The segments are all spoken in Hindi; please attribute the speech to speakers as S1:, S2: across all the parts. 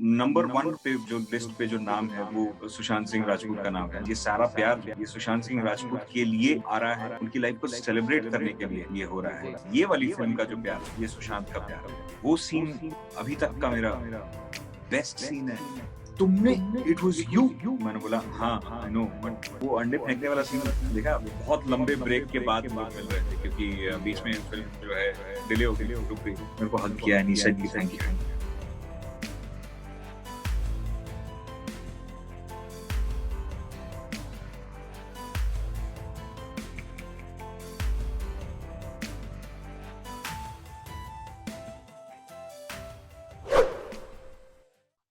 S1: नंबर 1 पे जो लिस्ट पे जो नाम है वो सुशांत सिंह राजपूत का नाम है। ये सारा प्यार ये सुशांत सिंह राजपूत के लिए आ रहा है, उनकी लाइफ को सेलिब्रेट करने के लिए ये हो रहा है। ये वाली फिल्म का जो प्यार है, ये सुशांत का प्यार है। वो सीन अभी तक का मेरा बेस्ट सीन है। तुमने इट वाज यू, मैंने बोला हाँ आई नो, बट वो अंडे फेंकने वाला सीन देखा, बहुत लंबे ब्रेक के बाद लोग मिल रहे थे क्योंकि बीच में फिल्म जो है डिले हो गई, रुक गई। मेरे को हक किया, नहीं सही, thank you.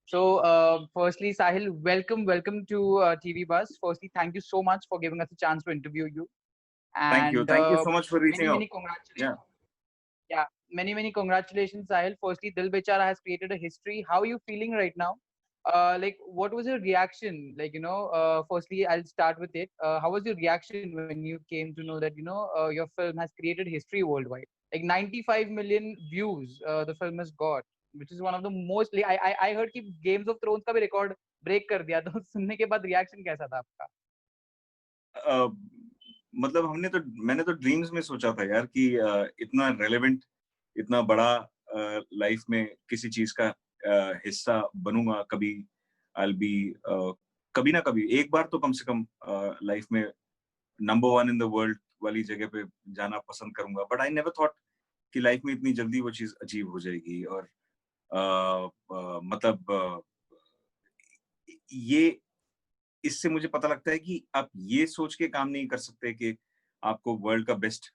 S2: So, firstly, Sahil, welcome to TV Buzz. Firstly, thank you so much for giving us a chance to interview you.
S1: Thank you so much for reaching out.
S2: Many congratulations. Yeah, many congratulations, Sahil. Firstly, Dil Bechara has created a history. How are you feeling right now? Like, what was your reaction? Like, firstly, I'll start with it. How was your reaction when you came to know that your film has created history worldwide? Like 95 million views, the film has got, which is one of the most. I heard कि Games of Thrones का भी record break कर दिया, तो सुनने के बाद reaction कैसा था आपका?
S1: मतलब मैंने तो ड्रीम्स में सोचा था यार कि इतना रेलेवेंट, इतना बड़ा लाइफ में किसी चीज का हिस्सा बनूंगा कभी। आई बी कभी ना कभी एक बार तो कम से कम लाइफ में नंबर 1 इन द वर्ल्ड वाली जगह पे जाना पसंद करूंगा। बट आई नेवर थॉट कि लाइफ में इतनी जल्दी वो चीज अचीव हो जाएगी। और मतलब ये इससे मुझे पता लगता है कि आप ये सोच के काम नहीं कर सकते कि आपको वर्ल्ड का बेस्ट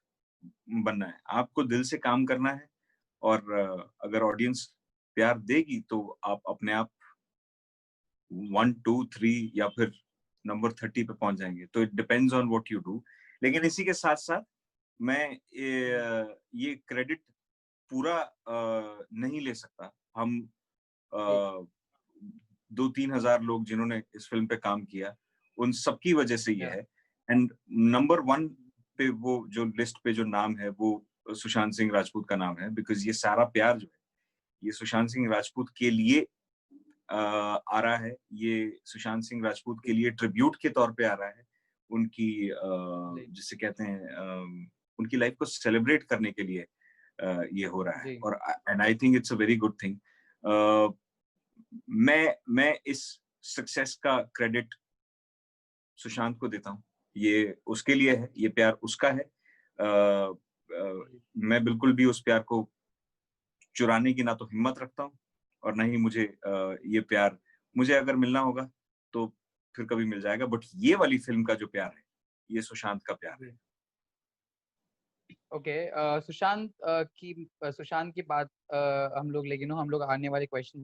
S1: बनना है। आपको दिल से काम करना है और अगर ऑडियंस प्यार देगी तो आप अपने आप 1, 2, 3 या फिर नंबर 30 पे पहुंच जाएंगे। तो it depends on what you do. लेकिन इसी के साथ साथ मैं ये क्रेडिट पूरा नहीं ले सकता। हम 2-3 हजार लोग जिन्होंने इस फिल्म पे काम किया, उन सबकी वजह से ये है। एंड नंबर 1 पे वो जो लिस्ट पे जो नाम है वो सुशांत सिंह राजपूत का नाम है, बिकॉज ये सारा प्यार जो है ये सुशांत सिंह राजपूत के लिए आ रहा है। ये सुशांत सिंह राजपूत के लिए ट्रिब्यूट के तौर पे आ रहा है। उनकी जिसे कहते हैं उनकी लाइफ को सेलिब्रेट करने के लिए ये हो रहा है। और and I think it's a very good thing. मैं इस सक्सेस का क्रेडिट सुशांत को देता हूँ। ये उसके लिए है, ये प्यार उसका है। मैं बिल्कुल भी उस प्यार को चुराने की ना तो हिम्मत रखता हूँ और ना ही मुझे ये प्यार मुझे अगर मिलना होगा तो फिर कभी मिल जाएगा। बट ये वाली फिल्म का जो प्यार है ये सुशांत का प्यार है।
S2: ओके, सुशांत की बात हम लोग आने वाले क्वेश्चन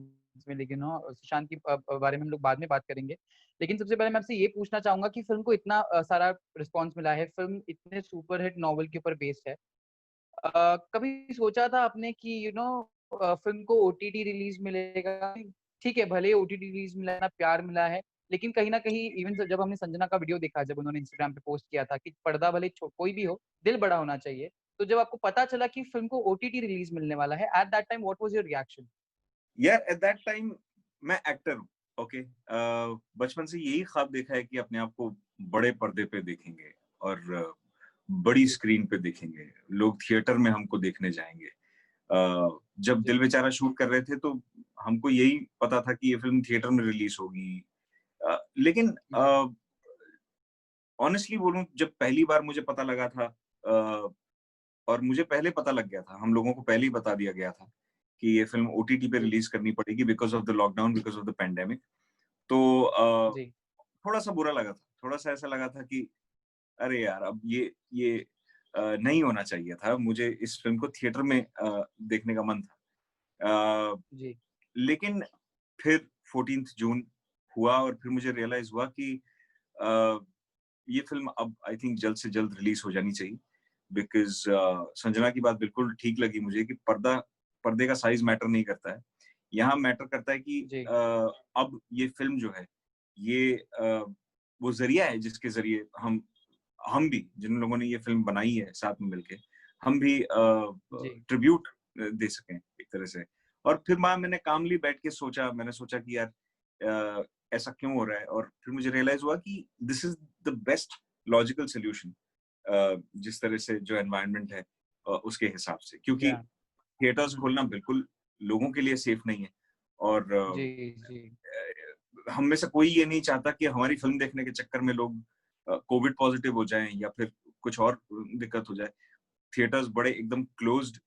S2: में सुशांत की बारे में हम लोग बाद में बात करेंगे। लेकिन सबसे पहले मैं आपसे ये पूछना चाहूंगा कि फिल्म को इतना सारा रिस्पांस मिला है, फिल्म इतने सुपरहिट नॉवल के ऊपर बेस्ड है। कभी सोचा था आपने कि फिल्म को ओटीटी रिलीज मिलेगा? ठीक है, भले ओटीटी रिलीज मिला ना, प्यार मिला है, लेकिन कहीं ना कहीं इवन जब हमने संजना का वीडियो देखा, जब उन्होंने इंस्टाग्राम पे पोस्ट किया था कि पर्दा भले कोई भी हो, दिल बड़ा होना चाहिए, तो जब आपको पता चला कि फिल्म को ओटीटी रिलीज मिलने वाला है, at that time what was your reaction?
S1: यार एट दैट टाइम मैं एक्टर हूँ, ओके। बचपन से यही ख्वाब देखा है कि अपने आप को बड़े पर्दे पे देखेंगे और बड़ी स्क्रीन पे देखेंगे, लोग थिएटर में हमको देखने जाएंगे। जब दिल बेचारा शूट कर रहे थे तो हमको यही पता था कि ये फिल्म थिएटर में रिलीज होगी। लेकिन ऑनेस्टली बोलूं, जब पहली बार मुझे पता लगा था और मुझे पहले पता लग गया था, हम लोगों को पहले ही बता दिया गया था कि ये फिल्म ओटीटी पे रिलीज करनी पड़ेगी because of the lockdown, because of the pandemic. तो थोड़ा सा बुरा लगा था, थोड़ा सा ऐसा लगा था कि अरे यार अब ये नहीं होना चाहिए था। मुझे इस फिल्म को थिएटर में देखने का मन था। लेकिन फिर 14 जून हुआ और फिर मुझे रियलाइज हुआ कि ये फिल्म अब आई थिंक जल्द से जल्द रिलीज हो जानी चाहिए। बिकॉज संजना की बात बिल्कुल ठीक लगी मुझे कि पर्दे का साइज मैटर नहीं करता है। यहाँ मैटर करता है कि अब ये फिल्म जो है ये वो जरिया है जिसके जरिए हम भी, जिन लोगों ने ये फिल्म बनाई है साथ में मिलके, हम भी ट्रिब्यूट दे सकें एक तरह से। और फिर मैंने कामली बैठ के सोचा, मैंने सोचा कि यार ऐसा क्यों हो रहा है, और फिर मुझे रियलाइज हुआ कि this is the best logical solution, जिस तरह से जो एनवायरनमेंट है उसके हिसाब से, क्योंकि
S2: या
S1: थिएटर्स खोलना बिल्कुल लोगों के लिए सेफ नहीं है, और
S2: जी जी
S1: हम में से कोई ये नहीं चाहता कि हमारी फिल्म देखने के चक्कर में लोग कोविड पॉजिटिव हो जाएं या फिर कुछ और दिक्कत हो जाए। थिएटर्स बड़े एकदम क्लोज्ड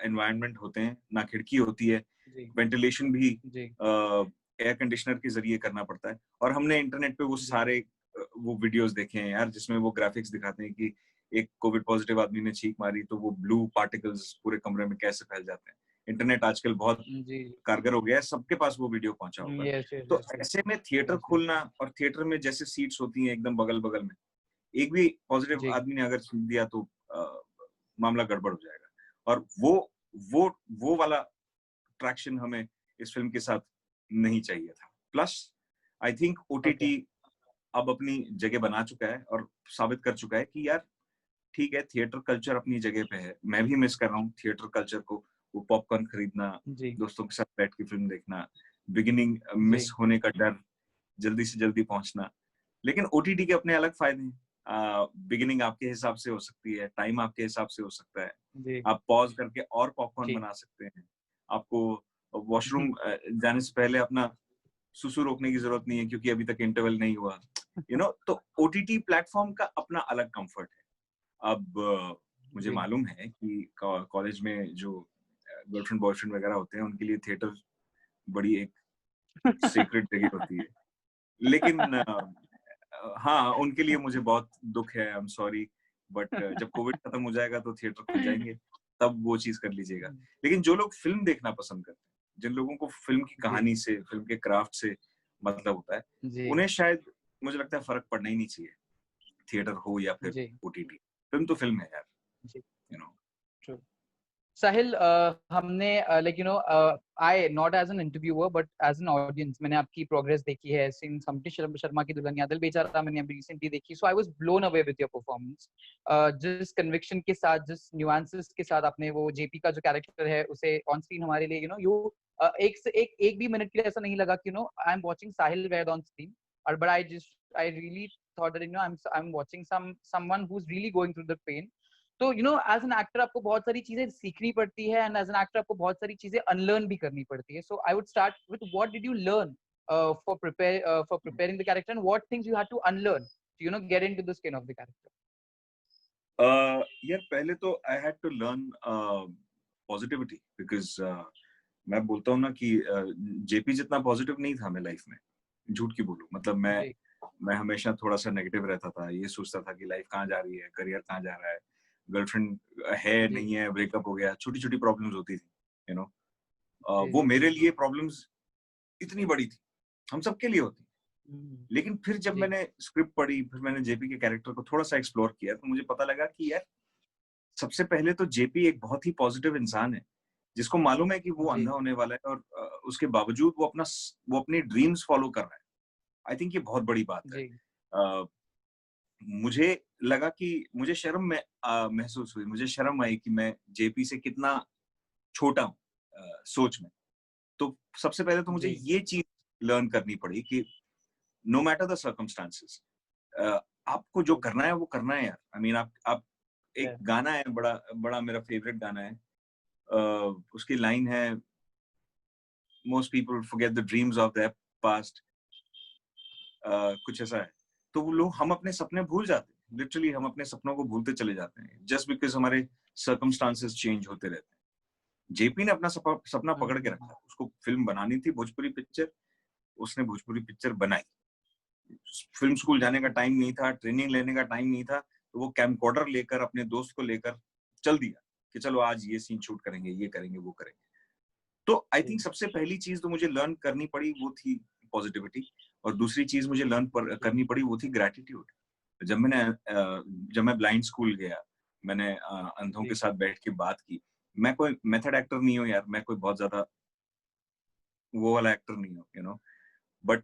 S1: एनवायरनमेंट होते हैं, ना खिड़की होती है,
S2: जी
S1: वेंटिलेशन भी
S2: जी
S1: एयर कंडीशनर के जरिए करना पड़ता है। और हमने इंटरनेट पे वो
S2: जी
S1: सारे वो वीडियोस देखे हैं यार, जिसमें वो ग्राफिक्स दिखाते हैं कि एक कोविड पॉजिटिव आदमी ने छींक मारी तो वो ब्लू पार्टिकल्स पूरे कमरे में कैसे फैल जाते हैं। इंटरनेट आजकल बहुत
S2: जी
S1: कारगर हो गया है, सबके पास वो वीडियो पहुंचा होगा।
S2: यस यस
S1: तो
S2: यस यस
S1: ऐसे में थिएटर
S2: यस यस
S1: खोलना, और थिएटर में जैसे सीट्स होती हैं एकदम बगल बगल में, एक भी पॉजिटिव
S2: जी
S1: आदमी ने अगर छींक दिया तो मामला गड़बड़ हो जाएगा। और वो वाला ट्रैक्शन हमें इस फिल्म के साथ नहीं चाहिए था। Plus I think
S2: okay
S1: OTT अब अपनी जगह बना चुका है और साबित कर चुका है कि यार ठीक है, थिएटर कल्चर अपनी जगह पे है। मैं भी मिस कर रहा हूँ थिएटर कल्चर को, वो पॉपकॉर्न खरीदना,
S2: जी
S1: दोस्तों के साथ बैठ के फिल्म देखना, बिगिनिंग
S2: जी
S1: मिस होने का डर, जल्दी से जल्दी पहुंचना। लेकिन ओटीटी के अपने अलग फायदे हैं। बिगिनिंग आपके हिसाब से हो सकती है, टाइम आपके हिसाब से हो सकता है,
S2: जी
S1: आप पॉज करके और पॉपकॉर्न
S2: जी
S1: बना सकते हैं। आपको वॉशरूम जाने से पहले अपना सुसु रोकने की जरूरत नहीं है क्योंकि अभी तक इंटरवल नहीं हुआ, तो ओटीटी प्लेटफॉर्म का अपना अलग कंफर्ट है। अब मुझे
S2: जी
S1: मालूम है कि कॉलेज में जो गर्लफ्रेंड बॉयफ्रेंड वगैरह होते हैं उनके लिए थिएटर बड़ी एक सीक्रेट जगह होती है, लेकिन हाँ, उनके लिए मुझे बहुत दुख है, आई एम सॉरी, बट जब कोविड खत्म हो जाएगा तो थिएटर खुल जाएंगे, तब वो चीज कर लीजिएगा। लेकिन जो लोग फिल्म देखना पसंद करते हैं, जिन लोगों को फिल्म की
S2: जी
S1: कहानी से, फिल्म के क्राफ्ट से मतलब होता है,
S2: जी
S1: उन्हें शायद मुझे लगता है फर्क पड़ना ही नहीं चाहिए, थिएटर हो या फिर
S2: जी
S1: ओटीटी। फिल्म तो फिल्म है यार,
S2: जी
S1: यू नो।
S2: ट्रू साहिल हमने like you know I not as an interviewer but as an audience मैंने आपकी प्रोग्रेस देखी है सिंस समटी शर्मा की दुल्हनिया दिल बेचारा मैंने अभी रिसेंटली देखी so I was blown away with your performance जिस कन्विक्शन के साथ जिस न्यूएंसेस के साथ आपने वो जेपी का जो कैरेक्टर है उसे ऑन स्क्रीन हमारे लिए यू नो यू एक से एक भी मिनट के लिए ऐसा नहीं लगा कि you know I am watching Sahil Vaid on screen और but I really thought that you know I am watching someone who is really going through the pain तो you know as an actor आपको बहुत सारी चीजें सीखनी पड़ती है एंड एज एन एक्टर आपको बहुत सारी चीजें अनलर्न भी करनी पड़ती है so I would start with what did you learn for preparing the character and what things you had to unlearn to you know get into the skin of the character
S1: यार पहले तो I had to learn positivity, because मैं बोलता हूँ ना कि जेपी जितना पॉजिटिव नहीं था मैं लाइफ में, झूठ की बोलूं, मतलब
S2: जी
S1: मैं हमेशा थोड़ा सा नेगेटिव रहता था, ये सोचता था कि लाइफ कहाँ जा रही है, करियर कहाँ जा रहा है, गर्लफ्रेंड है
S2: जी
S1: नहीं है, ब्रेकअप हो गया, छोटी छोटी प्रॉब्लम्स होती थी, यू नो।
S2: जी
S1: वो
S2: जी
S1: मेरे लिए प्रॉब्लम्स इतनी बड़ी थी, हम सबके लिए होती।
S2: हम्म,
S1: लेकिन फिर जब
S2: जी
S1: मैंने स्क्रिप्ट पढ़ी, फिर मैंने जेपी के कैरेक्टर को थोड़ा सा एक्सप्लोर किया, तो मुझे पता लगा कि यार सबसे पहले तो जेपी एक बहुत ही पॉजिटिव इंसान है, जिसको मालूम है कि वो
S2: जी
S1: अंधा होने वाला है, और उसके बावजूद वो अपनी ड्रीम्स फॉलो कर रहा है। आई थिंक ये बहुत बड़ी बात है।
S2: जी
S1: अ, मुझे लगा कि मुझे महसूस हुई, मुझे शर्म आई कि मैं जेपी से कितना छोटा हूँ सोच में। तो सबसे पहले तो मुझे
S2: जी
S1: ये चीज लर्न करनी पड़ी कि नो मैटर द सर्कमस्टांसेस, आपको जो करना है वो करना है यार। आई मीन आप एक
S2: yeah,
S1: गाना है, बड़ा बड़ा मेरा फेवरेट गाना है, उसकी लाइन है, most people forget the dreams of their past, कुछ ऐसा है। तो वो लोग, हम अपने सपने भूल जाते हैं, लिटरली हम अपने सपनों को भूलते चले जाते हैं, जस्ट बिकॉज हमारे सर्कमस्टांसेस चेंज होते रहते हैं। जेपी ने अपना सपना पकड़ के
S2: हम्म,
S1: रखा, उसको फिल्म बनानी थी, भोजपुरी पिक्चर, उसने भोजपुरी पिक्चर बनाई। फिल्म स्कूल जाने का टाइम नहीं था, ट्रेनिंग लेने का टाइम नहीं था, तो वो कैमकॉर्डर लेकर अपने दोस्त को लेकर चल दिया कि चलो आज ये सीन शूट करेंगे, ये करेंगे, वो करेंगे। तो आई
S2: जी
S1: थिंक सबसे पहली चीज तो मुझे लर्न करनी पड़ी वो थी पॉजिटिविटी, और दूसरी चीज मुझे
S2: जी
S1: करनी पड़ी वो थी ग्रेटिट्यूड। जब मैं ब्लाइंड स्कूल गया, मैंने अंधों के
S2: जी
S1: साथ बैठ के बात की। मैं कोई मेथड एक्टर नहीं हूँ यार, मैं कोई बहुत ज्यादा वो वाला एक्टर नहीं हूँ, बट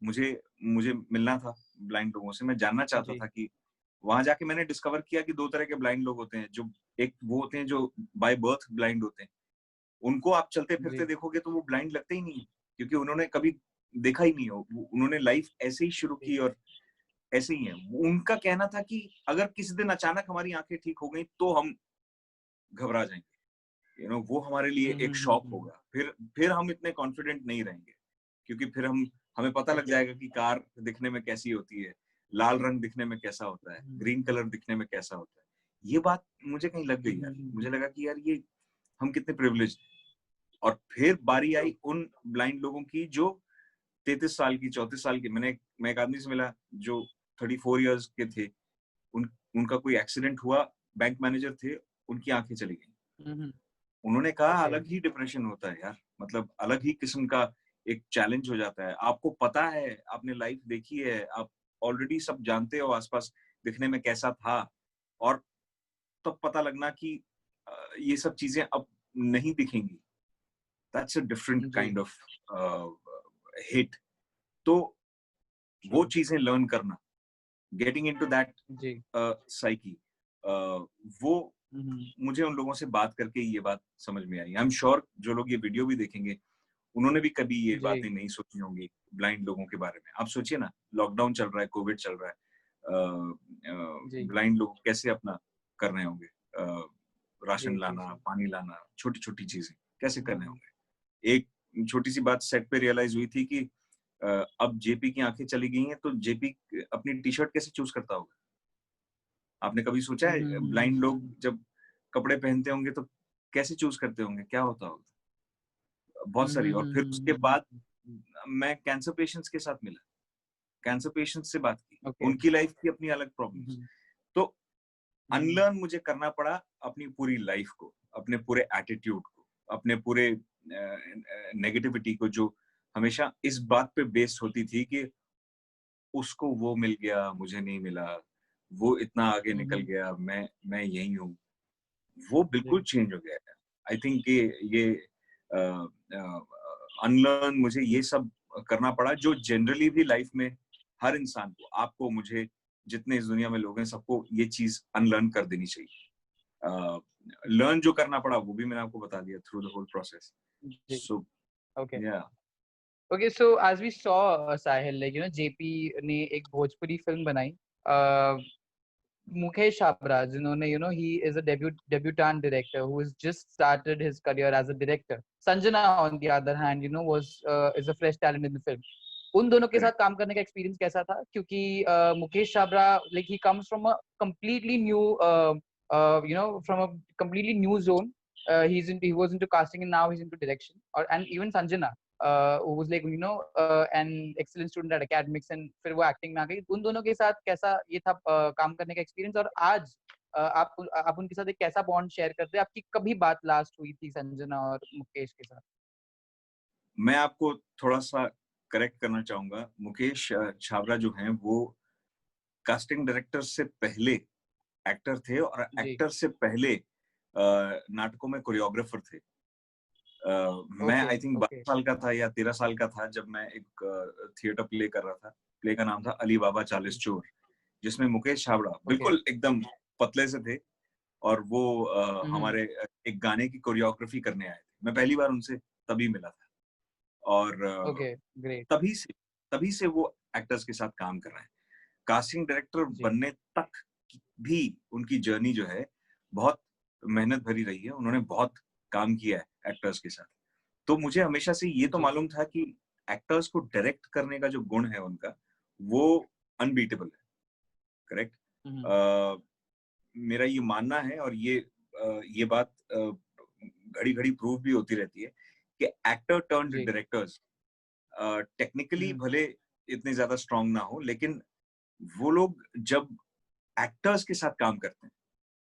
S1: मुझे मुझे मिलना था ब्लाइंड लोगों से, मैं जानना चाहता
S2: जी
S1: था कि वहां जाके मैंने डिस्कवर किया कि दो तरह के ब्लाइंड लोग होते हैं। जो एक वो होते हैं जो बाय बर्थ ब्लाइंड होते हैं, उनको आप चलते फिरते
S2: जी।
S1: देखोगे तो वो ब्लाइंड लगते ही नहीं है, क्योंकि उन्होंने कभी देखा ही नहीं हो, उन्होंने लाइफ ऐसे ही शुरू
S2: जी।
S1: की और ऐसे ही है। उनका कहना था कि अगर किसी दिन अचानक हमारी आंखें ठीक हो गई तो हम घबरा जाएंगे, वो हमारे लिए
S2: हुँ,
S1: एक
S2: हुँ, हुँ,
S1: शॉक
S2: हुँ।
S1: होगा, फिर हम इतने कॉन्फिडेंट नहीं रहेंगे, क्योंकि फिर हमें पता लग
S2: ओके।
S1: जाएगा कि कार दिखने में कैसी होती है, लाल रंग दिखने में कैसा होता है,
S2: हुँ,
S1: ग्रीन कलर दिखने में कैसा होता है। ये बात मुझे कहीं लग
S2: हुँ,
S1: गई
S2: हुँ,
S1: यार,
S2: हुँ,
S1: मुझे
S2: हुँ।
S1: लगा कि यार ये हम कितने प्रिविलेज्ड हैं। और फिर बारी
S2: ट्रू।
S1: आई उन ब्लाइंड लोगों की जो 33 साल की, 34 साल की। मैं एक आदमी से मिला जो 34 इयर्स के थे। उनका कोई एक्सीडेंट हुआ, बैंक मैनेजर थे, उनकी आंखें चली गई।
S2: हुँ, हुँ।
S1: उन्होंने कहा
S2: ओके।
S1: अलग ही डिप्रेशन होता है यार, मतलब अलग ही किस्म का एक चैलेंज हो जाता है। आपको पता है, आपने लाइफ देखी है, आप ऑलरेडी सब जानते हो आसपास दिखने में कैसा था, और तब पता लगना कि ये सब चीजें अब नहीं दिखेंगी। That's a different
S2: ji,
S1: kind of hit. तो
S2: ट्रू।
S1: वो चीजें लर्न करना, getting into that
S2: ji.
S1: Psyche, वो
S2: हुँ, हुँ।
S1: मुझे उन लोगों से बात करके ये बात समझ में आई। आई एम श्योर जो लोग ये वीडियो भी देखेंगे, उन्होंने भी कभी ये
S2: जी,
S1: बातें नहीं सोची होंगी ब्लाइंड लोगों के बारे में। आप सोचिए ना, लॉकडाउन चल रहा है, कोविड चल रहा है,
S2: जी,
S1: ब्लाइंड लोग कैसे अपना कर रहे होंगे, राशन
S2: जी, जी,
S1: लाना,
S2: जी।
S1: पानी लाना, छोटी-छोटी चीजें कैसे कर
S2: हुँ,
S1: रहे
S2: हुँ।
S1: होंगे। एक छोटी सी बात सेट पे रियलाइज हुई थी कि अब जेपी की आंखें चली गई हैं, तो जेपी अपनी टी शर्ट कैसे चूज करता होगा। आपने कभी सोचा
S2: हुँ, हुँ,
S1: है
S2: हुँ, हुँ,
S1: ब्लाइंड
S2: हुँ,
S1: लोग
S2: हुँ।
S1: जब कपड़े पहनते होंगे तो कैसे चूज करते होंगे, क्या होता होगा।
S2: हुँ,
S1: बहुत सारी।
S2: हुँ,
S1: और
S2: हुँ,
S1: फिर
S2: हुँ,
S1: उसके
S2: हुँ,
S1: बाद
S2: हुँ।
S1: मैं कैंसर पेशेंट्स के साथ मिला, कैंसर पेशेंट्स से बात की,
S2: ओके।
S1: उनकी लाइफ की अपनी अलग
S2: हुँ,
S1: प्रॉब्लम्स।
S2: हुँ।
S1: तो
S2: हुँ, हुँ।
S1: अनलर्न मुझे करना पड़ा अपनी पूरी लाइफ को, अपने पूरे एटीट्यूड को, अपने पूरे नेगेटिविटी को, जो हमेशा इस बात पे बेस्ड होती थी कि उसको वो मिल गया, मुझे नहीं मिला, वो इतना आगे
S2: हुँ,
S1: निकल
S2: हुँ।
S1: गया, मैं यही हूँ। वो बिल्कुल
S2: जी,
S1: चेंज हो गया है। आई थिंक ये अनलर्न मुझे ये सब करना पड़ा, जो जनरली भी लाइफ में हर इंसान को, आपको, मुझे, जितने इस दुनिया में लोग हैं, सबको ये चीज अनलर्न कर देनी चाहिए। लर्न जो करना पड़ा वो भी मैंने आपको बता दिया थ्रू द होल प्रोसेस।
S2: जी।
S1: So
S2: okay.
S1: Yeah
S2: okay, so as we saw Sahil, like JP ने एक भोजपुरी फ़िल्म बनाई। अ, मुकेश छाबड़ा, जिन्होंने he is a debutant director who has just started his career as a director. Sanjana on the other hand was is a fresh talent in the film. उन दोनों के साथ
S1: करेक्ट।
S2: काम करने का एक्सपीरियंस कैसा था? क्योंकि Mukesh Chhabra, like he comes from a completely new from a completely new zone. He was into casting and now he's into direction. And even Sanjana, who was like an excellent student at academics and फिर वो एक्टिंग में आ गई। उन दोनों के साथ कैसा ये था काम करने का एक्सपीरियंस? और आज आप उनके साथ एक कैसा बॉन्ड शेयर करते हैं? आपकी कभी बात लास्ट हुई थी संजना और मुकेश के साथ?
S1: मैं आपको थोड़ा सा करेक्ट करना चाहूंगा। मुकेश छाबड़ा जो हैं, वो कास्टिंग डायरेक्टर से पहले एक्टर थे, और
S2: जी।
S1: एक्टर से पहले नाटकों में कोरियोग्राफर थे। मैं
S2: ओके,
S1: आई थिंक
S2: ओके,
S1: 12 साल का था या 13 साल का था जब मैं एक थिएटर प्ले कर रहा था। प्ले का नाम था अली बाबा चालीस
S2: जी,
S1: चोर, जिसमें मुकेश छाबड़ा
S2: ओके।
S1: बिल्कुल एकदम पतले से थे, और वो
S2: हुँ, हुँ।
S1: हमारे एक गाने की कोरियोग्राफी करने आए थे। मैं पहली बार उनसे तभी मिला था, और
S2: ओके, ग्रेट।
S1: तभी से तभी से वो एक्टर्स के साथ काम कर रहे हैं। कास्टिंग डायरेक्टर
S2: जी,
S1: बनने तक भी उनकी जर्नी जो है बहुत मेहनत भरी रही है। उन्होंने बहुत काम किया है एक्टर्स के साथ। तो मुझे हमेशा से ये तो
S2: जी।
S1: मालूम था कि एक्टर्स को डायरेक्ट करने का जो गुण है उनका, वो अनबीटेबल है। करेक्ट।
S2: हुँ, हुँ।
S1: अ, मेरा ये मानना है, और ये बात घड़ी-घड़ी प्रूव भी होती रहती है कि एक्टर टर्न्ड
S2: जी।
S1: डायरेक्टर्स
S2: हुँ,
S1: टेक्निकली
S2: हुँ।
S1: भले इतने ज्यादा स्ट्रांग ना हो, लेकिन वो लोग जब एक्टर्स के साथ काम करते हैं,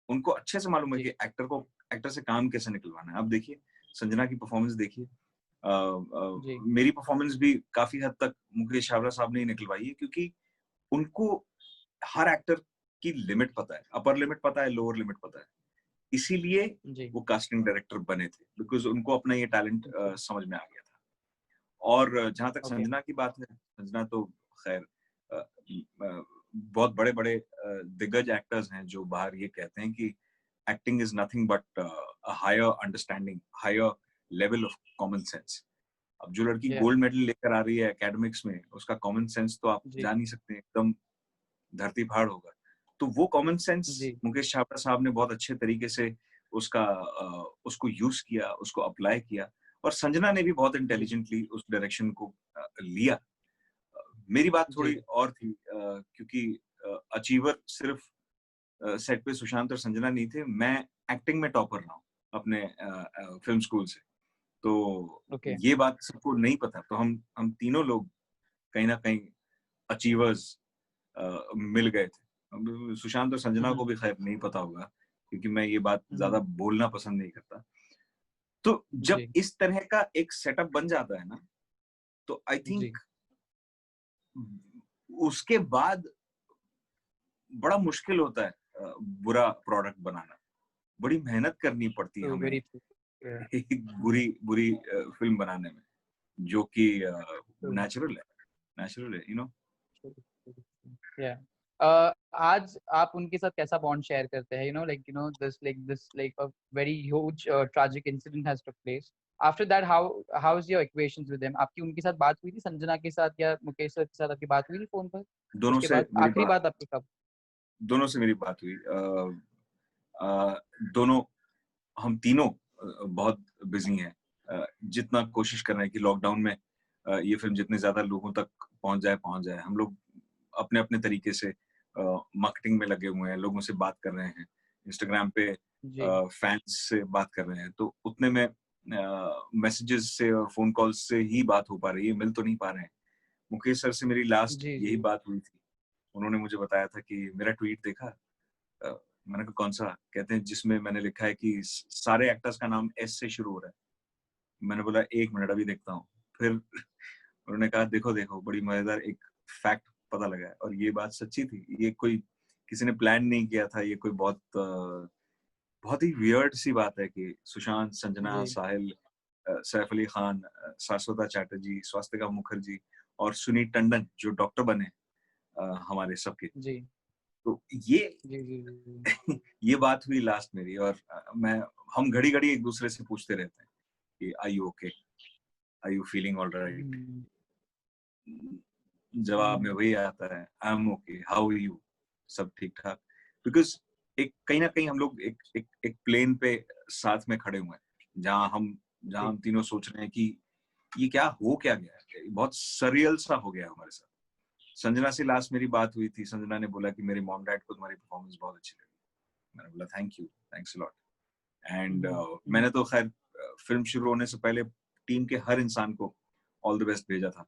S1: उनको अच्छे से मालूम है कि
S2: जी,
S1: एक्टर से काम कैसे निकलवाना है। अब देखिए, संजना की परफॉर्मेंस देखिए।
S2: जी,
S1: मेरी परफॉर्मेंस भी काफी हद तक मुकेश छाबड़ा साहब ने ही निकलवाई है, क्योंकि उनको हर एक्टर की लिमिट पता है, अपर लिमिट पता है, लोअर लिमिट पता है। इसीलिए
S2: जी,
S1: वो कास्टिंग डायरेक्टर बने थे, बिकॉज उनको अपना ये टैलेंट
S2: जी।
S1: समझ में आ गया था। और जहां तक
S2: ओके,
S1: संजना की बात है, संजना तो खैर बहुत बड़े बड़े दिग्गज एक्टर्स हैं जो बाहर ये कहते हैं कि acting is nothing but higher understanding, higher level of common sense. अब जो लड़की
S2: Yeah.
S1: गोल्ड मेडल लेकर आ रही है एकेडमिक्स में, उसका कॉमन सेंस तो आप
S2: जी
S1: जान नहीं सकते, एकदम धरती फाड़ होगा। तो वो कॉमन सेंस
S2: जी
S1: मुकेश छाबड़ा साहब ने बहुत अच्छे तरीके से उसको यूज किया, उसको अप्लाई किया, और संजना ने भी बहुत
S2: जी
S1: इंटेलिजेंटली उस डायरेक्शन को लिया। मेरी बात
S2: जी
S1: थोड़ी और थी, क्योंकि अचीवर सिर्फ सेट पे सुशांत और संजना नहीं थे, मैं एक्टिंग में टॉपर रहा हूँ अपने फिल्म स्कूल से। तो
S2: ओके
S1: ये बात सबको नहीं पता, तो हम तीनों लोग कहीं ना कहीं अचीवर्स मिल गए थे। अब सुशांत और संजना को भी खैर नहीं पता होगा, क्योंकि मैं ये बात ज्यादा बोलना पसंद नहीं करता। तो जब
S2: जी
S1: इस तरह का एक सेटअप बन जाता है ना, तो आई
S2: जी
S1: थिंक उसके बाद बड़ा मुश्किल होता है बुरा प्रोडक्ट बनाना। बड़ी मेहनत करनी पड़ती है
S2: ट्रू
S1: हमें
S2: वेरी ट्रू या
S1: एक बुरी बुरी फिल्म बनाने में, जो कि
S2: ट्रू
S1: नेचुरल है, यू नो।
S2: या आज आप उनके साथ कैसा बॉन्ड शेयर करते हैं, this a very huge tragic incident has took place, after that how is your equations with them? आपकी उनके साथ बात हुई थी, संजना के साथ या मुकेश सर के साथ आपकी बात हुई थी फोन पर?
S1: दोनों
S2: उसके
S1: से
S2: बाद
S1: मेरी
S2: आखिरी
S1: बात
S2: बात आपकी कब?
S1: दोनों से मेरी बात हुई। दोनों, हम तीनों बहुत बिजी हैं। जितना कोशिश कर रहे हैं कि लॉकडाउन में ये फिल्म जितने ज्यादा लोगों तक पहुंच जाए। हम लोग अपने अपने तरीके से मार्केटिंग में लगे हुए हैं, लोगों से बात कर रहे हैं, इंस्टाग्राम पे
S2: जी
S1: फैंस से बात कर रहे हैं। तो उतने में मैसेजेस से और फोन कॉल्स से ही बात हो पा रही है, मिल तो नहीं पा रहे हैं। मुकेश सर से मेरी लास्ट
S2: जी
S1: यही
S2: जी
S1: बात हुई थी। उन्होंने मुझे बताया था कि मेरा ट्वीट देखा। अ, मैंने कहा कौन सा? कहते हैं जिसमें मैंने लिखा है कि सारे एक्टर्स का नाम एस से शुरू हो रहा है। मैंने बोला एक मिनट अभी देखता हूँ। फिर उन्होंने कहा देखो देखो, बड़ी मजेदार एक फैक्ट पता लगा है, और ये बात सच्ची थी। ये कोई किसी ने प्लान नहीं किया था, ये कोई बहुत ही वियर्ड सी बात है कि सुशांत, संजना,
S2: जी
S1: साहिल, सैफ अली खान, शाश्वता चैटर्जी, स्वास्तिका मुखर्जी और सुनीत टंडन जो डॉक्टर बने हमारे सबके।
S2: जी
S1: तो ये
S2: जी जी जी
S1: ये बात हुई लास्ट मेरी, और हम घड़ी घड़ी एक दूसरे से पूछते रहते हैं कि I you okay, I you feeling all right.
S2: हम्म,
S1: जवाब में
S2: हम्म,
S1: वही आता है, I am okay, how are you, सब ठीक ठाक। बिकॉज एक कहीं ना कहीं हम लोग एक प्लेन पे साथ में खड़े हुए हैं, जहां
S2: जी
S1: हम तीनों सोच रहे हैं कि ये क्या हो क्या गया है, बहुत सरियल सा हो गया हमारे साथ। संजना से लास्ट मेरी बात हुई थी, संजना ने बोला कि मेरे मॉम डैड को तुम्हारी परफॉर्मेंस बहुत अच्छी लगी। मैंने बोला thank you, thanks a lot. And
S2: hmm,
S1: मैंने तो खैर फिल्म शुरू होने से पहले टीम के हर इंसान को ऑल द बेस्ट भेजा था,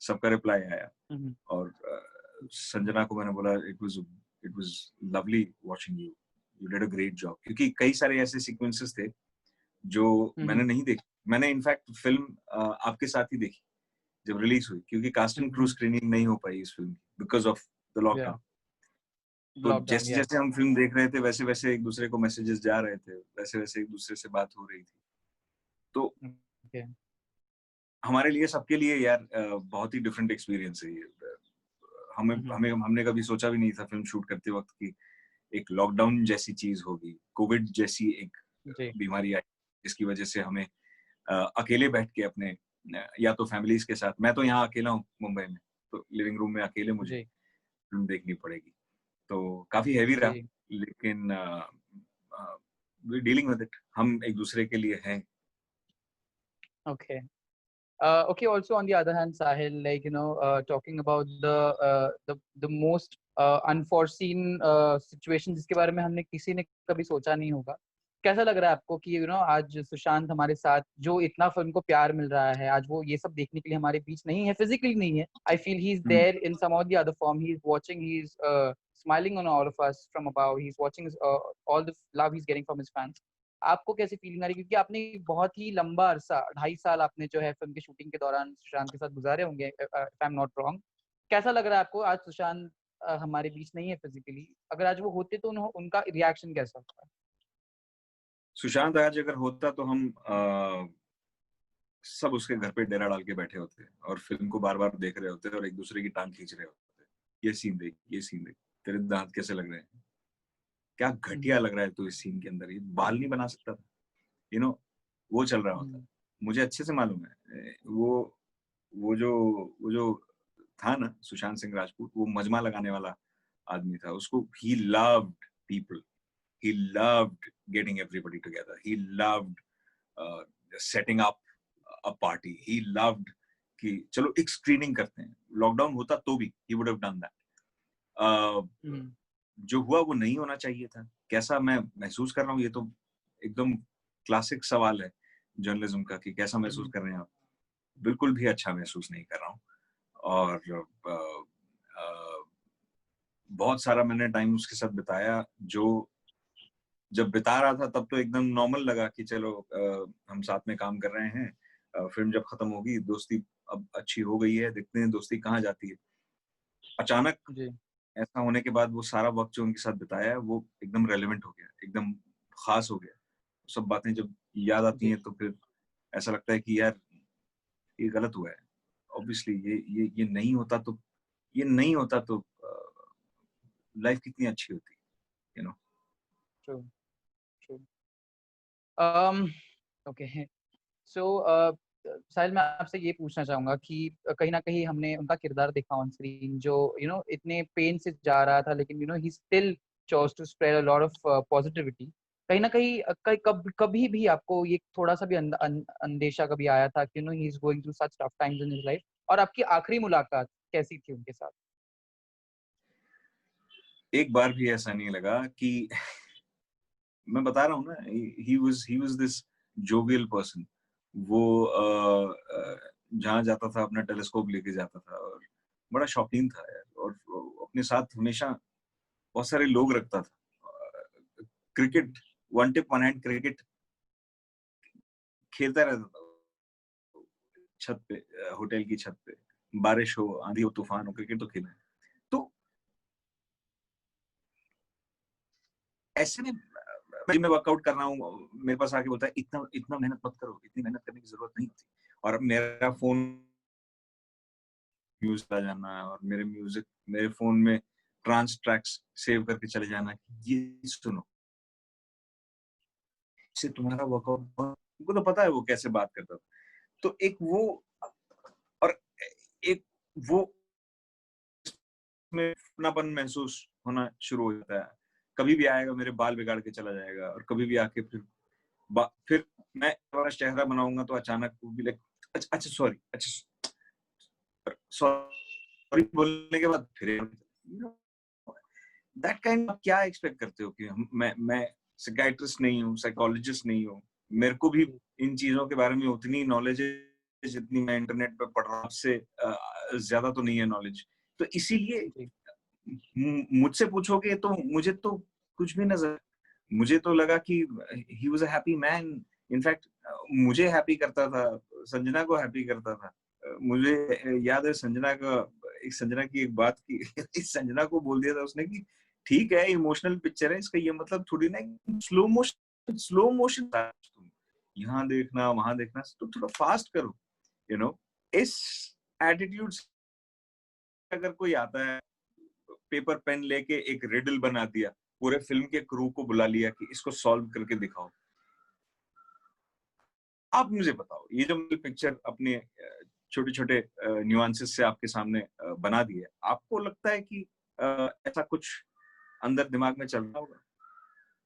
S1: सबका रिप्लाई आया।
S2: हम्म,
S1: और संजना को मैंने बोला it was lovely watching you, you did a great job, क्योंकि कई सारे ऐसे सीक्वेंसेस थे जो मैंने
S2: हम्म,
S1: नहीं देखे। मैंने इनफैक्ट फिल्म आपके साथ ही देखी जब रिलीज हुई, क्योंकि cast and crew
S2: hmm,
S1: screening नहीं हो पाई इस फिल्म की बिकॉज ऑफ द
S2: या
S1: लॉकडाउन। तो
S2: लॉकडाउन
S1: जैसे
S2: या
S1: जैसे हम फिल्म देख रहे थे, वैसे वैसे एक दूसरे को मैसेजेस जा रहे थे, वैसे वैसे एक दूसरे से बात हो रही थी। तो
S2: ओके
S1: हमारे लिए, सबके लिए यार, बहुत ही डिफरेंट एक्सपीरियंस है ये। हमें हमें हमने कभी सोचा भी नहीं था फिल्म शूट करते वक्त कि एक लॉकडाउन जैसी चीज होगी, कोविड जैसी एक
S2: जी
S1: बीमारी आई, जिसकी वजह से हमें अकेले बैठ के अपने या तो फैमिलीज के साथ, मैं तो यहाँ अकेला हूँ मुंबई में, तो लिविंग रूम में अकेले मुझे
S2: जी
S1: फिल्म देखनी पड़ेगी। तो काफी हैवी रहा,
S2: जी
S1: लेकिन डीलिंग विद इट, हम एक दूसरे के लिए हैं।
S2: okay. Okay, also on the other hand, Sahil, talking about the most unforeseen situation जिसके बारे में हमने किसी ने कभी सोचा नहीं होगा। कैसा लग रहा है आपको कि आज सुशांत हमारे साथ, जो इतना फिल्म को प्यार मिल रहा है, आज वो ये सब देखने के लिए हमारे बीच नहीं है, फिजिकली नहीं है। I feel he is
S1: hmm.
S2: There in some or the other form, he is watching, he is smiling on all of us from above, he is watching all the love he's getting from his fans. आपको कैसी फीलिंग आ रही है, क्योंकि आपने बहुत ही लंबा अरसा, 2.5 साल आपने जो है फिल्म की शूटिंग के दौरान सुशांत के साथ गुजारे होंगे, if I am not wrong. कैसा लग रहा है आपको आज सुशांत हमारे बीच नहीं है फिजिकली? अगर आज वो होते तो उनका रिएक्शन कैसा होता?
S1: सुशांत आज अगर होता तो हम सब उसके घर पे डेरा डाल के बैठे होते और फिल्म को बार बार देख रहे होते और एक दूसरे की टांग खींच रहे होते। ये सीन देख, ये सीन देख, तेरे दांत कैसे लग रहे हैं, क्या घटिया
S2: हम्म,
S1: लग रहा है तू इस सीन के अंदर, ये बाल नहीं बना सकता था, यू नो, वो चल रहा होता। मुझे अच्छे से मालूम है। वो जो था ना सुशांत सिंह राजपूत, वो मजमा लगाने वाला आदमी था। उसको he loved people, he loved getting everybody together, he loved uh, setting up a party, he loved कि चलो एक स्क्रीनिंग करते हैं। लॉकडाउन होता तो भी he would have done that. जो हुआ वो नहीं होना चाहिए था। कैसा मैं महसूस कर रहा हूँ, ये तो एकदम क्लासिक सवाल है जर्नलिज्म का कि कैसा महसूस कर रहे हैं आप। बिल्कुल भी अच्छा महसूस नहीं कर रहा हूँ। और बहुत सारा मैंने टाइम उसके साथ बिताया, जो जब बिता रहा था तब तो एकदम नॉर्मल लगा कि चलो हम साथ में काम कर रहे हैं। फिल्म जब खत्म होगी, दोस्ती अब अच्छी हो गई है, देखते हैं दोस्ती कहाँ जाती है। अचानक ऐसा होने के बाद वो सारा वक्त जो उनके साथ बिताया है वो एकदम रेलेवेंट हो गया, एकदम खास हो गया। सब बातें जब याद आती हैं तो फिर ऐसा लगता है कि यार ये गलत हुआ है। ऑब्वियसली ये नहीं होता तो लाइफ कितनी अच्छी होती, you know.
S2: True, true. Okay, so Sahil, मैं आपसे ये पूछना चाहूंगा कि कहीं ना कहीं हमने उनका किरदार देखा ऑन स्क्रीन, जो इतने पेन से जा रहा था, लेकिन he still chose to spread a lot of positivity. कहीं ना कहीं कभी भी आपको ये थोड़ा सा भी अंदेशा कभी आया था कि he is going through such tough times in his life? और आपकी आखिरी मुलाकात कैसी थी उनके साथ?
S1: एक बार भी ऐसा नहीं लगा कि मैं बता रहा हूँ ना, he was this jovial person. वो जहाँ जाता था अपना टेलीस्कोप लेके जाता था और बड़ा शौकीन था यार। और अपने साथ हमेशा बहुत सारे लोग रखता था। Cricket, one tip one hand cricket खेलता रहता था छत पे, होटल की छत पे। बारिश हो, आंधी हो, तूफान हो, क्रिकेट तो खेलना है। तो ऐसे में मैं वर्कआउट कर रहा हूँ, मेरे पास आके बोलता है इतना इतना मेहनत मत करो, इतनी मेहनत करने की जरूरत नहीं होती। और मेरा फोन म्यूजिक आ जाना, और मेरे फोन में ट्रांस ट्रैक्स सेव करके चले जाना, ये सुनो, इससे तुम्हारा वर्कआउट। उनको तो पता है वो कैसे बात करता था। तो एक वो, और एक वो में अपनापन महसूस होना शुरू हो जाता है। कभी भी आएगा मेरे बाल बिगाड़ के चला जाएगा, और कभी भी आके फिर मैं अपना चेहरा बनाऊंगा तो अचानक वो भी लाइक अच्छा सॉरी, अच्छा सॉरी बोलने के बाद फिर दैट काइंड ऑफ, क्या एक्सपेक्ट करते हो कि मैं साइकियाट्रिस्ट नहीं हूँ, साइकोलॉजिस्ट नहीं हूँ। मेरे को भी इन चीजों के बारे में उतनी नॉलेज है जितनी मैं इंटरनेट पे पढ़ रहा हूँ, उससे ज्यादा तो नहीं है नॉलेज। तो इसीलिए मुझसे पूछोगे तो मुझे तो कुछ भी नजर, मुझे तो लगा कि he was a happy man. In fact मुझे हैप्पी करता था, संजना को हैप्पी करता था। मुझे याद है संजना की एक बात की संजना को बोल दिया था उसने कि ठीक है इमोशनल पिक्चर है, इसका ये मतलब थोड़ी ना स्लो मोशन तुम यहाँ देखना वहां देखना, तो थोड़ा फास्ट करो, यू नो। इस एटीट्यूड अगर कोई आता है, पेपर पेन लेके एक रिडल बना दिया, पूरे फिल्म के क्रू को बुला लिया कि इसको सॉल्व करके दिखाओ, आप मुझे बताओ, ये जो पिक्चर अपने छोटे छोटे न्यूआंसेस से आपके सामने बना दी है, आपको लगता है कि ऐसा कुछ अंदर दिमाग में चल रहा होगा?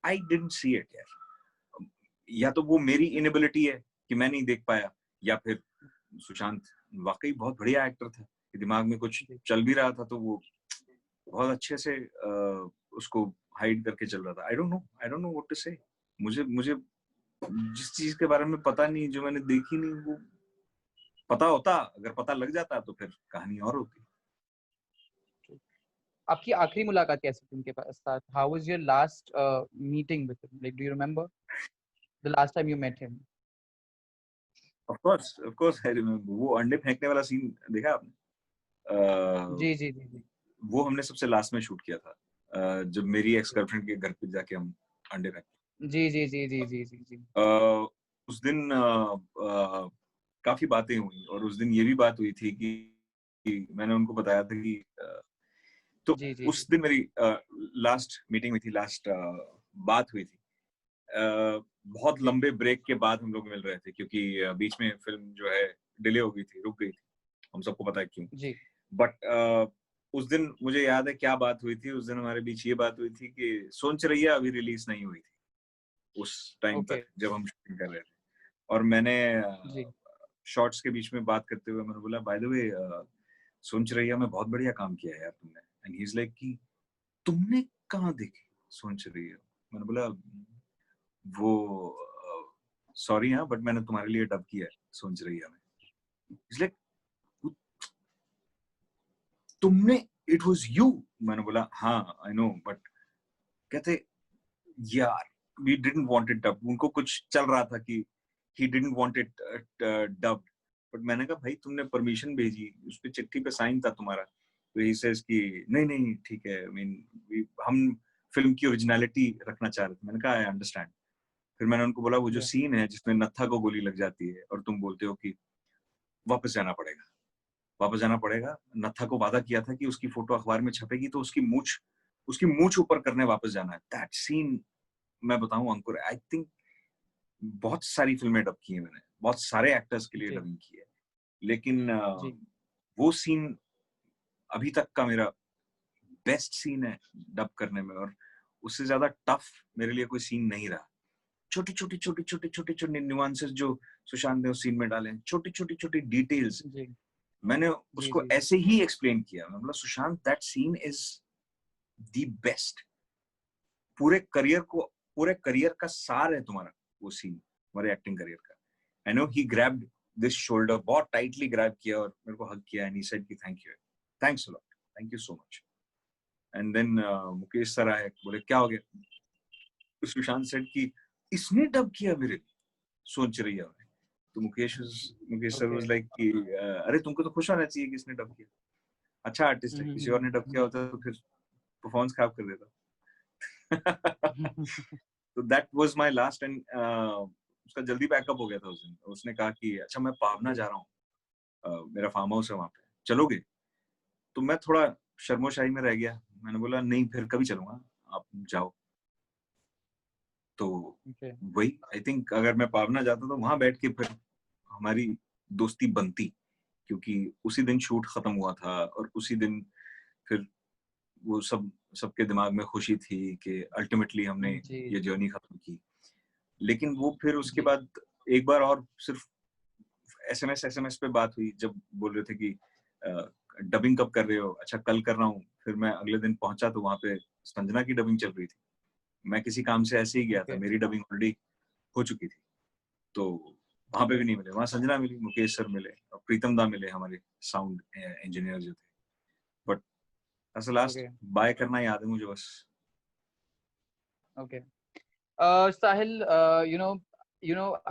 S1: आई डिडंट सी इट यार। या तो वो मेरी इनएबिलिटी है कि मैं नहीं देख पाया, या फिर सुशांत वाकई बहुत बढ़िया एक्टर था, दिमाग में कुछ चल भी रहा था तो वो बहुत अच्छे से उसको हाइड करके चल रहा था। I don't know what to say. मुझे जिस चीज के बारे में पता नहीं, जो मैंने देखी नहीं, वो पता होता, अगर पता लग जाता तो फिर कहानी और होती।
S2: आपकी आखिरी मुलाकात कैसी थी उनके साथ? How was your last meeting with him? Like, do you remember the last time you met him?
S1: Of course I remember. वो अंडे फेंकने वाला सीन देखा आपने?
S2: जी जी जी जी।
S1: वो हमने सबसे लास्ट में शूट किया था, जब मेरी एक्स गर्लफ्रेंड के घर पे जाके हम अंडे फेंकते।
S2: जी जी जी जी जी जी जी।
S1: उस दिन काफी बातें हुई, और उस दिन ये भी बात हुई थी कि मैंने उनको बताया था कि तो
S2: जी जी जी।
S1: उस दिन मेरी लास्ट मीटिंग हुई थी, लास्ट बात हुई थी। बहुत
S2: जी,
S1: लंबे ब्रेक के बाद हम लोग मिल रहे थे, क्योंकि बीच में फिल्म जो है डिले हो गई थी, रुक गई थी। हम सबको पता है क्यों।
S2: जी,
S1: बट उस दिन मुझे याद है क्या बात हुई थी। उस दिन हमारे बीच ये बात हुई थी कि सोन चिरैया अभी रिलीज नहीं हुई थी उस टाइम
S2: ओके,
S1: पर, जब हम शूटिंग कर रहे थे। और मैंने
S2: जी,
S1: शॉर्ट्स के बीच में बात करते हुए मैंने बोला, बाय द वे सोन चिरैया में बहुत बढ़िया काम किया है यार तुमने। एंड ही इज लाइक कि तुमने कहाँ देखी सोन चिरैया? मैंने बोला वो सॉरी हाँ, बट मैंने तुम्हारे लिए डब किया है सोन चिरैया में। इट्स लाइक तुमने, इट वाज यू? मैंने बोला हाँ आई नो, बट कहते यार we didn't want it dub. उनको कुछ चल रहा था कि he didn't want it dub. But मैंने कहा भाई तुमने परमिशन भेजी, उस पे चिट्ठी पे साइन था तुम्हारा। तो ही सेज कि नहीं नहीं ठीक है, आई मीन हम फिल्म की ओरिजिनलिटी रखना चाह रहे थे। मैंने कहा आई अंडरस्टैंड। फिर मैंने उनको बोला वो जो
S2: या
S1: सीन है जिसमें नत्था को गोली लग जाती है और तुम बोलते हो कि वापस जाना पड़ेगा, वापस जाना पड़ेगा। नत्था को वादा किया था कि उसकी फोटो अखबार में छपेगी तो उसकी मूंछ ऊपर करने वापस जाना है। दैट सीन, मैं बताऊं अंकुर, आई थिंक बहुत सारी फिल्में डब की है मैंने, बहुत सारे एक्टर्स के लिए
S2: जी,
S1: डबिंग की है, लेकिन
S2: जी,
S1: वो सीन अभी तक का मेरा बेस्ट सीन है डब करने में। और उससे ज्यादा टफ मेरे लिए कोई सीन नहीं रहा। छोटी छोटी न्यूआंसेस जो सुशांत ने उस सीन में डाले हैं, छोटी छोटी छोटी डिटेल्स,
S2: जी,
S1: मैंने
S2: जी,
S1: उसको
S2: जी, जी,
S1: ऐसे ही एक्सप्लेन किया। मैं बोला Sushant that scene is the best. पूरे करियर को, पूरे करियर का सार है तुम्हारा वो सीन, तुम्हारे एक्टिंग करियर का। I know he grabbed this shoulder, बहुत टाइटली ग्रैब किया और मेरे को हग किया एंड ही सेड कि thank you, thanks a lot, thank you so much. And then Mukesh sir आए, बोले क्या हो गया? तो सुशांत सेड कि इसने डब किया मेरे लिए सोन चिरैया में। तो Mukesh sir
S2: okay,
S1: was like कि अरे तुमको तो खुश होना चाहिए कि इसने डब किया, अच्छा आर्टिस्ट है, किसी और ने डब किया होता तो फिर परफॉर्मेंस खराब कर देता। तो that was my last. And उसका जल्दी बैकअप हो गया था उस दिन। उसने कहा कि अच्छा मैं पावना
S2: जी,
S1: जा रहा हूँ, मेरा फार्म हाउस है वहां पे, चलोगे? तो मैं थोड़ा शर्मोशाई में रह गया। मैंने बोला नहीं फिर कभी चलूंगा, आप जाओ। तो
S2: ओके,
S1: वही, आई थिंक अगर मैं पावना जाता तो वहां बैठ के फिर हमारी दोस्ती बनती, क्योंकि उसी दिन शूट खत्म हुआ था और उसी दिन फिर वो सबके दिमाग में खुशी थी कि अल्टीमेटली हमने
S2: जी,
S1: ये जर्नी खत्म की। लेकिन वो फिर उसके
S2: जी,
S1: बाद एक बार और सिर्फ एसएमएस पे बात हुई, जब बोल रहे थे कि डबिंग कब कर रहे हो? अच्छा कल कर रहा हूँ। फिर मैं अगले दिन पहुंचा तो वहां पे संजना की डबिंग चल रही थी। मैं किसी काम से ऐसे ही गया था,
S2: ओके,
S1: मेरी डबिंग ऑलरेडी हो चुकी थी। तो वहां पे
S2: ओके,
S1: भी नहीं मिले, वहां संजना मिली, मुकेश सर मिले और प्रीतम दा मिले, हमारे साउंड इंजीनियर जो थे। बट ऐसा लास्ट
S2: ओके,
S1: बाय करना याद है मुझे बस।
S2: Okay. Sahil,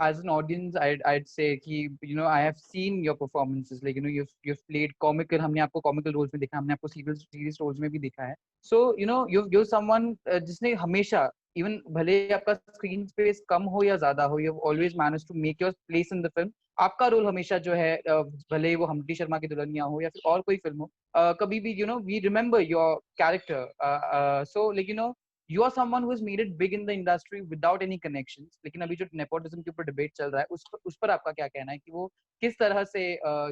S2: as an audience, I'd say कि I have seen your performances. Like you've played comical. हमने आपको comical roles में देखा, हमने आपको serious roles में भी देखा है. So you're someone जिसने हमेशा, even भले आपका screen space कम हो या ज्यादा हो, you've always managed to make your place in the film. आपका रोल हमेशा जो है, भले वो हम्टी शर्मा की दुल्हनिया हो या फिर और कोई फिल्म हो, कभी भी we remember your character. So like you are someone who has made it big in the industry without any connections. लेकिन अभी जो nepotism के ऊपर डिबेट चल रहा है, उस पर आपका क्या कहना है कि वो किस तरह से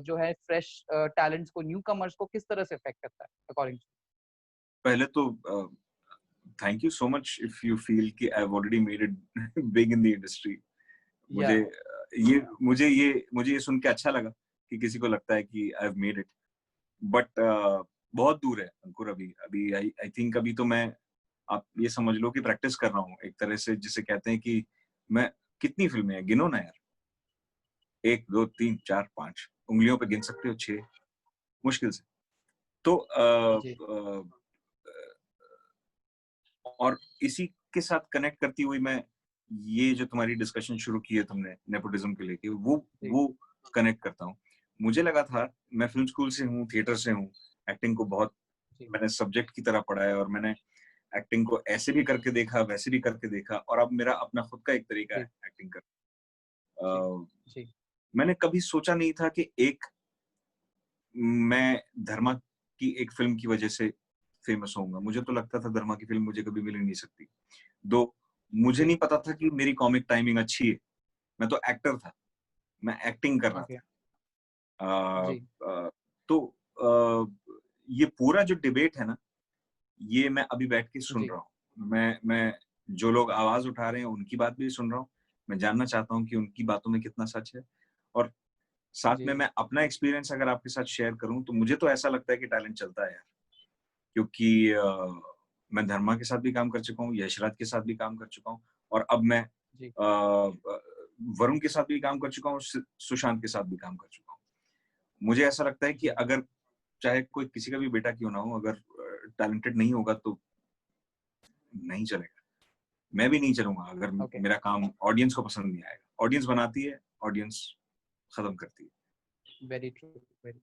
S2: जो है फ्रेश टैलेंट्स को, न्यू कमर्स को किस तरह से अफेक्ट करता है अकॉर्डिंग टू?
S1: पहले तो thank you so much if you feel कि I have already made it big in the industry.
S2: या
S1: मुझे ये सुन के अच्छा लगा कि किसी को लगता है कि I have made it. But बहुत दूर है अंकुर। अभी अभी आई थिंक अभी तो मैं, आप ये समझ लो कि प्रैक्टिस कर रहा हूँ एक तरह से, जिसे कहते हैं कि मैं, कितनी फिल्में हैं गिनो ना यार, 1 2 3 4 5 उंगलियों पे गिन सकते हो, 6 मुश्किल से। तो
S2: जी,
S1: और इसी के साथ कनेक्ट करती हुई मैं, ये जो तुम्हारी डिस्कशन शुरू की है तुमने नेपोटिज्म के लेके,
S2: जी,
S1: वो कनेक्ट करता हूँ। मुझे लगा था, मैं फिल्म स्कूल से हूँ, थिएटर से हूँ, एक्टिंग को बहुत
S2: जी,
S1: मैंने सब्जेक्ट की तरह पढ़ा है और मैंने एक्टिंग को ऐसे भी करके देखा, वैसे भी करके देखा, और अब मेरा अपना खुद का एक तरीका है
S2: जी,
S1: एक्टिंग का।
S2: जी,
S1: अ,
S2: जी,
S1: मैंने कभी सोचा नहीं था कि मैं धर्मा की एक फिल्म की वजह से फेमस होऊंगा। मुझे तो लगता था धर्मा की फिल्म मुझे कभी मिल ही नहीं सकती। दो मुझे
S2: जी,
S1: नहीं पता था कि मेरी कॉमिक टाइमिंग अच्छी है। मैं तो एक्टर था, मैं एक्टिंग कर रहा
S2: ओके,
S1: था।
S2: जी,
S1: तो ये पूरा जो डिबेट है ना, ये मैं अभी बैठ के सुन
S2: जी,
S1: रहा हूँ। मैं जो लोग आवाज उठा रहे हैं उनकी बात भी सुन रहा हूँ। मैं जानना चाहता हूँ कि उनकी बातों में कितना सच है, और साथ में
S2: जी,
S1: मैं अपना एक्सपीरियंस अगर आपके साथ शेयर करूँ तो मुझे तो ऐसा लगता है कि टैलेंट चलता है यार। क्योंकि मैं धर्मा के साथ भी काम कर चुका हूँ, यशराज के साथ भी काम कर चुका हूँ, और अब मैं
S2: जी,
S1: वरुण के साथ भी काम कर चुका हूँ, सुशांत के साथ भी काम कर चुका हूँ। मुझे ऐसा लगता है कि
S2: जी,
S1: अगर चाहे कोई किसी का भी बेटा क्यों ना हो, अगर टैलेंटेड नहीं होगा तो नहीं चलेगा। मैं भी नहीं चलूँगा अगर
S2: ओके,
S1: मेरा काम ऑडियंस को पसंद नहीं आएगा। ऑडियंस बनाती है, ऑडियंस खत्म करती है।
S2: Very true, very